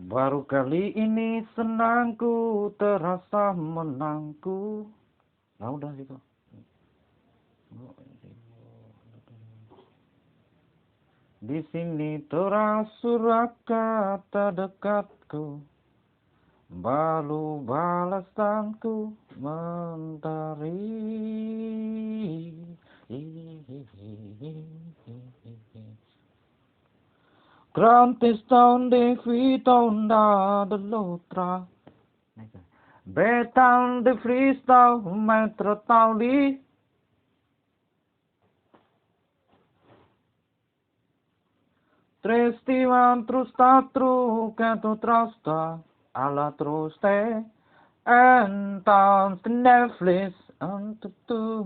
Baru kali ini senangku terasa menangku. Nah udah gitu. Di sini terasurat kata dekatku, balu balasanku mentari. Grantis tahun Devi tahun dell'altra. Betan de freestyle metro tauli. Trestivan trus tatru canto trasta alla troste and down the Netflix and tu.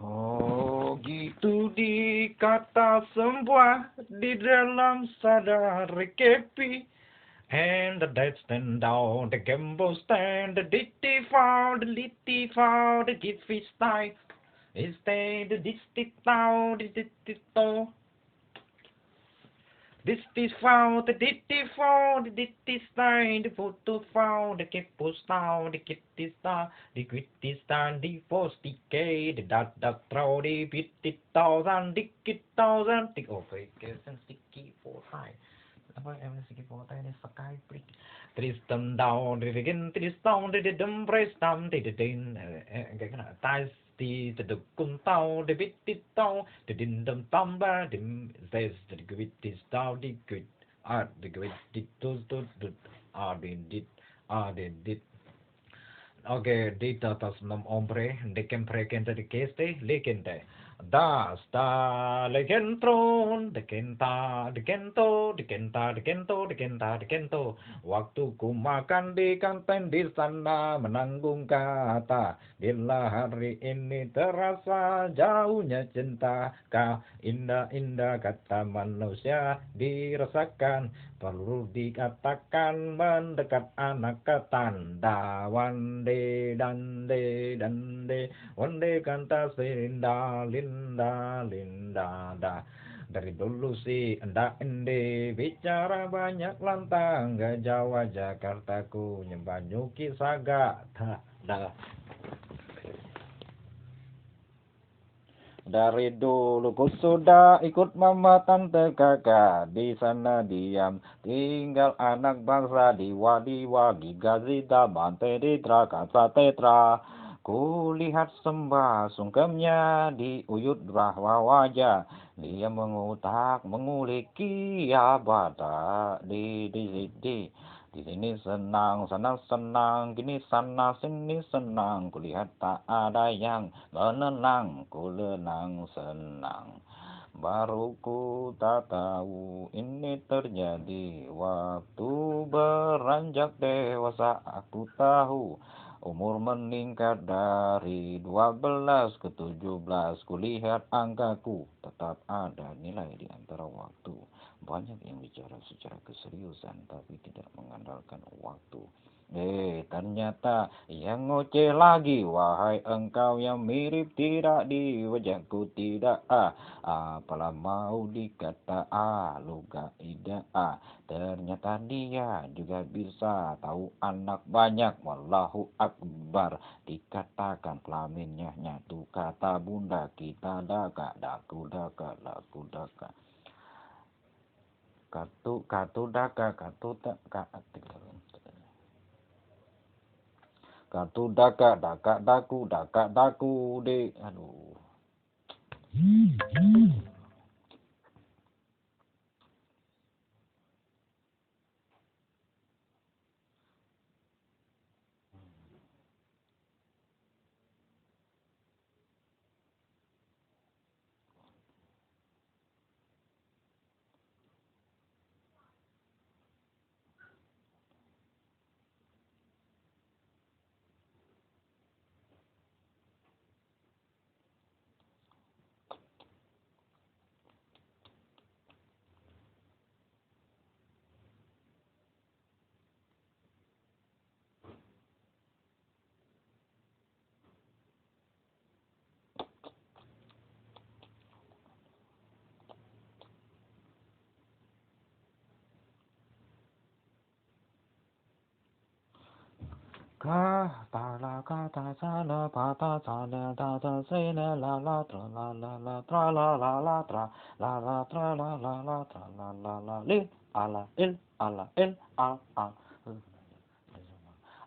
Oh gitu dikata semua di dalam sadar kepi. And the dead stand down, the gamble stand, the ditty found, the litty found, the giffy style. Is they the disty down, the ditty to. This is found, the ditty found, the ditty style, the photo found, the kepo style, the kitty style, the quitty style, the post decay, the dot throw, the bitty thousand, the kit thousand, the overcation sticky for high. Apa MSG Kota ini Sky Prick Tristan down Rivigan Tristan di Dempres tam di din kayak kena tais di tedekun tau di bitit tau di dindem tambah di zes di gwitis tau di gwit di gwit di tus di dit oke di atas 6 ombre de kempreken de keste lekente das da legentron de kenta de kento de kenta de kento de kenta de kento waktu ku makan di kantin di sana menanggung kata bila hari ini terasa jauhnya cinta kau indah-indah kata manusia dirasakan perlu dikatakan mendekat anak ketanda wande dande wande kanta linda linda linda da dari dulu sih endak ende bicara banyak lantang gak Jawa Jakartaku nyembah nyuki saga dah. Dari dulu ku sudah ikut mama tante kakak di sana diam tinggal anak bangsa di Wadiwa Gigazida Bante Ditra Kata Tetra. Ku lihat sembah sungkemnya di uyut rahwa wajah dia mengulik abada di sini senang, sana senang, kini sana sini senang. Kulihat tak ada yang menenang, ku lenang senang. Baru ku tak tahu ini terjadi waktu beranjak dewasa aku tahu. Umur meningkat dari 12 ke 17. Kulihat angkaku tetap ada nilai di antara waktu. Banyak yang bicara secara keseriusan tapi tidak mengandalkan waktu. Ternyata yang ngoceh lagi. Wahai engkau yang mirip tidak di wajahku tidak apalah mau dikata luga ida ternyata dia juga bisa tahu anak banyak. Wallahu akbar dikatakan kelaminnya nyatu kata bunda kita daka daku daka laku daka katu daka katu daka daku de aduh. Kata la kata sala pata sala tata sena la la tra la la la tra la la la tra la la tra la la la tra la la la li ala il ala il al al.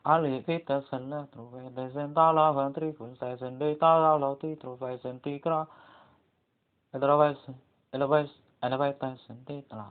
Ali kita sana trove de senta la ventri kun sai sen de ta la lo ti trove senti kra eloves eloves eloves senti tra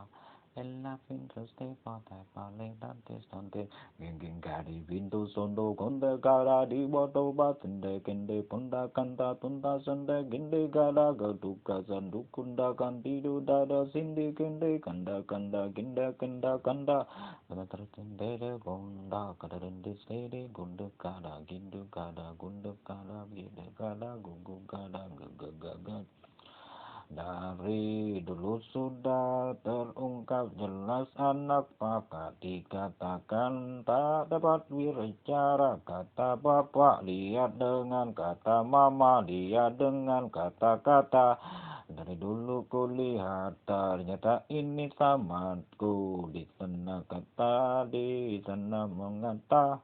ella finto ste pata pale dante stante genging gadi pintu sondo konde gara di boto batende kende ponda kanta tunta sende gende gara gaduka sandu kunda kantidu dada sindi kende kanda kanda ginda kanda kanda kanda tertendere gonda kadarende stede gundu kada gindu kada gundu kada gide kada gugu kada gagagaga. Dari dulu sudah terungkap jelas anak papa dikatakan tak dapat bicara. Kata bapak lihat dengan kata mama lihat dengan kata-kata. Dari dulu kulihat ternyata ini tamatku. Di sana kata di sana mengata.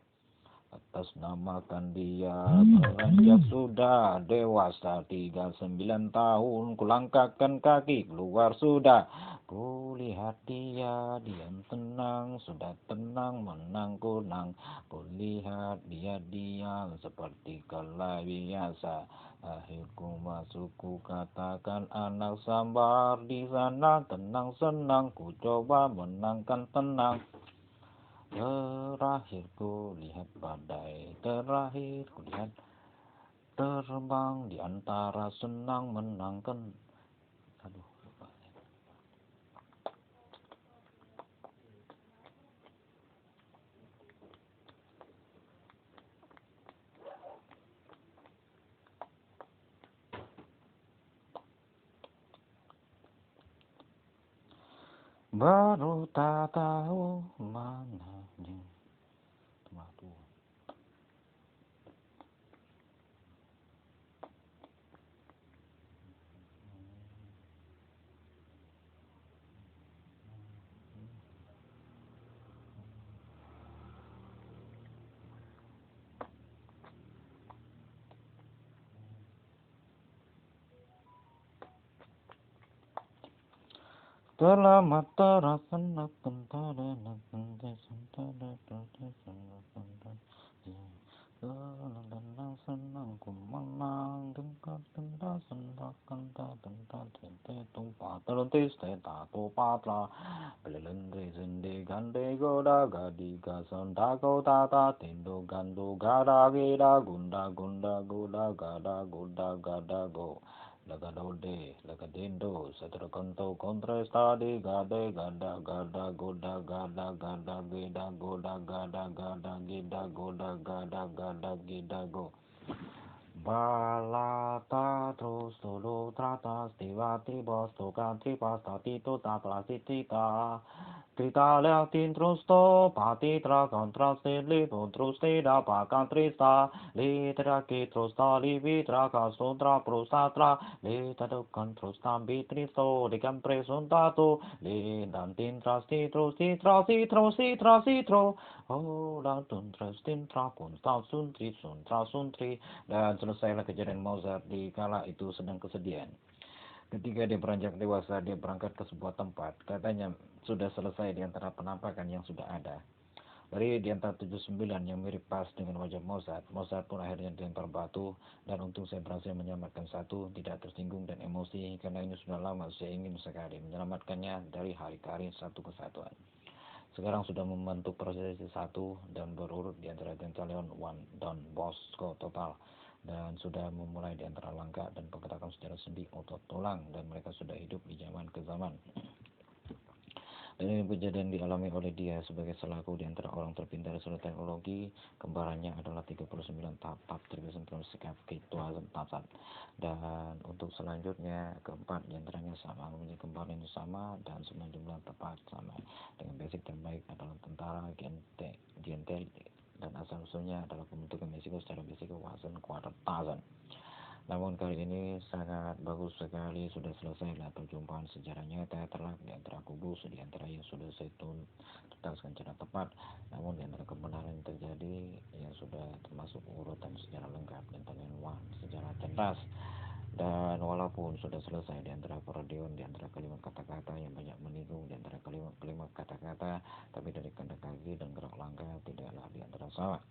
Atas namakan dia beranjak sudah dewasa 39 tahun kulangkahkan kaki keluar sudah kulihat dia diam tenang sudah tenang menang kunang kulihat dia diam seperti kala biasa akhirku masukku katakan anak sabar di sana tenang senang ku coba menangkan tenang. Terakhir ku lihat badai, terakhir ku lihat terbang di antara senang menangkan. Aduh, lupa. Baru tak tahu mananya. Waduh. Selamat terasa nak kentada nak kentada sentada senang senang ku menang dengkar denda sendak kenta denda tente tumpah teruntis teta tupatra belendri sendi gande goda gadi gasonda kota ta tindo gandu gada gida gunda gunda goda gada goda gada go lagadode lagadendo satra kanto kontra stadi gade gada gada goda gada gada gida goda gada gada gida goda gada gada gida go balata terus dulu teratas tiba-tiba stokan tripas tito tata tita Trita leatin trusto, patitra contra steli, terus tidak pakan trista, litera ki trusta, livitra kasundra prustatra, litera terus tambi tristo, dikam presuntato, lidan tintras titro, citra, citro, citra, citro, oh, dan tuntras tintra, punta suntri, suntra, suntri, dan selesailah kejadian Mozart di kala itu sedang kesedihan. Ketika dia beranjak dewasa, dia berangkat ke sebuah tempat. Katanya sudah selesai di antara penampakan yang sudah ada. Dari di antara 79 yang mirip pas dengan wajah Mozart, Mozart pun akhirnya dilempar batu. Dan untung saya berhasil menyelamatkan satu, tidak tersinggung dan emosi. Karena ini sudah lama saya ingin sekali menyelamatkannya dari hari ke hari satu kesatuan. Sekarang sudah membentuk prosesi satu dan berurut di antara Dentaleon, One, Don, Bosco, Total. Dan sudah memulai di antara langkah dan pengetahuan sejarah sendi otot tulang dan mereka sudah hidup di zaman ke zaman. Dan ini kejadian dialami oleh dia sebagai selaku di antara orang terpintar seluruh teknologi. Kembarannya adalah 39 tahap dan untuk selanjutnya keempat diantaranya sama memiliki kembar yang sama dan semua jumlah tepat sama dengan basic terbaik adalah tentara Gentile dan asal usulnya adalah pembentukan Meksiko secara basic Wasan Quarter Thousand. Namun kali ini sangat bagus sekali, sudah selesailah perjumpaan sejarah nyata telak di antara kubu, di antara yang sudah saya tuntaskan secara tepat, namun di antara kebenaran yang terjadi yang sudah termasuk urutan secara lengkap dan terlewat secara cerdas. Dan walaupun sudah selesai di antara parodion, di antara kalimat kata-kata yang banyak menyinggung, di antara kalimat-kalimat kata-kata, tapi dari kata kaki dan gerak langkah tidaklah di antara salah.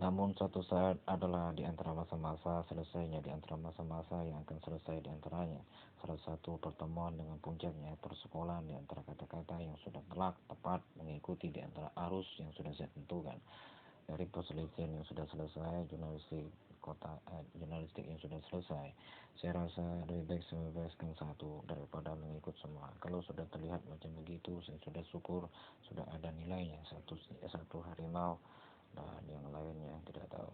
Namun suatu saat adalah di antara masa-masa selesainya, di antara masa-masa yang akan selesai di antaranya. Salah satu pertemuan dengan puncaknya persekolahan di antara kata-kata yang sudah telak tepat mengikuti di antara arus yang sudah saya tentukan. Dari perselisihan yang sudah selesai, jurnalistik yang sudah selesai, saya rasa lebih baik saya membebaskan satu daripada mengikut semua. Kalau sudah terlihat macam begitu, saya sudah syukur, sudah ada nilainya, satu harimau dan yang lainnya tidak tahu.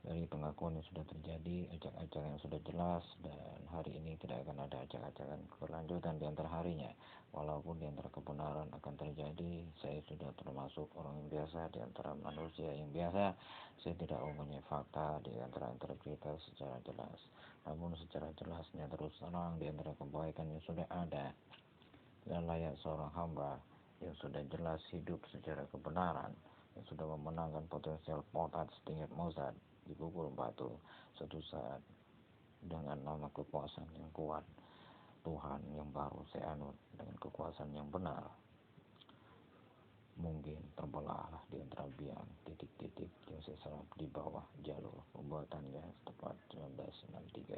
Dari pengakuan yang sudah terjadi, acak-acak yang sudah jelas, dan hari ini tidak akan ada acak-acakan kelanjutan di antara harinya. Walaupun di antara kebenaran akan terjadi, saya sudah termasuk orang yang biasa di antara manusia yang biasa. Saya tidak mempunyai fakta di antara integritas secara jelas. Namun secara jelasnya terus terang di antara kebaikan yang sudah ada dan layak seorang hamba yang sudah jelas hidup secara kebenaran, yang sudah memenangkan potensial potat setingkat Mozart di pukul batu. Suatu saat dengan nama kekuasaan yang kuat, Tuhan yang baru saya anut dengan kekuasaan yang benar, mungkin terbelahlah di antara biang titik-titik yang saya serap di bawah jalur pembuatannya tepat 1963.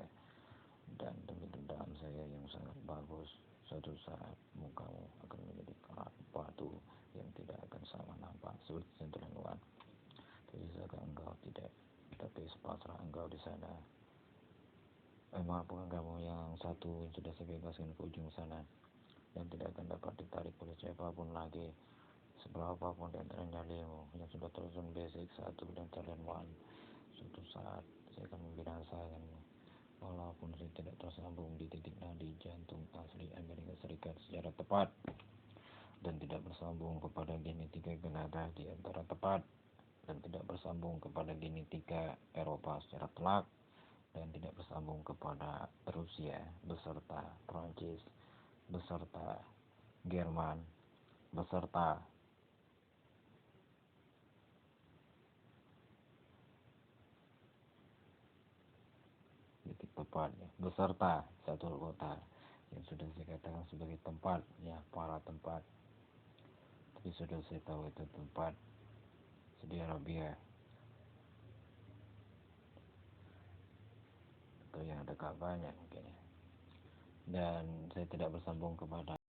Dan demi dendam saya yang sangat bagus, suatu saat mukamu akan menjadi kerak batu yang tidak akan sama nampak seperti sentilan uang. Bisakah engkau tidak, tapi sepasrah engkau di sana. Maafkan kamu yang satu yang sudah saya bebaskan ke ujung sana dan tidak akan dapat ditarik oleh siapapun lagi. Seberapapun di antara nyalimu yang sudah terjun basic satu dan talent one, suatu saat saya akan membinasakanmu. Walaupun saya tidak tersambung di titik nadi jantung asli Amerika Serikat secara tepat dan tidak bersambung kepada genetika Kanada di antara tepat dan tidak bersambung kepada genetika Eropa secara telak dan tidak bersambung kepada Rusia beserta Prancis beserta Jerman beserta titik tepatnya beserta satu kota yang sudah saya katakan sebagai tempat ya para tempat, tapi sudah saya tahu itu tempat Saudi Arabia atau yang ada kabarnya mungkin ya. Dan saya tidak bersambung kepada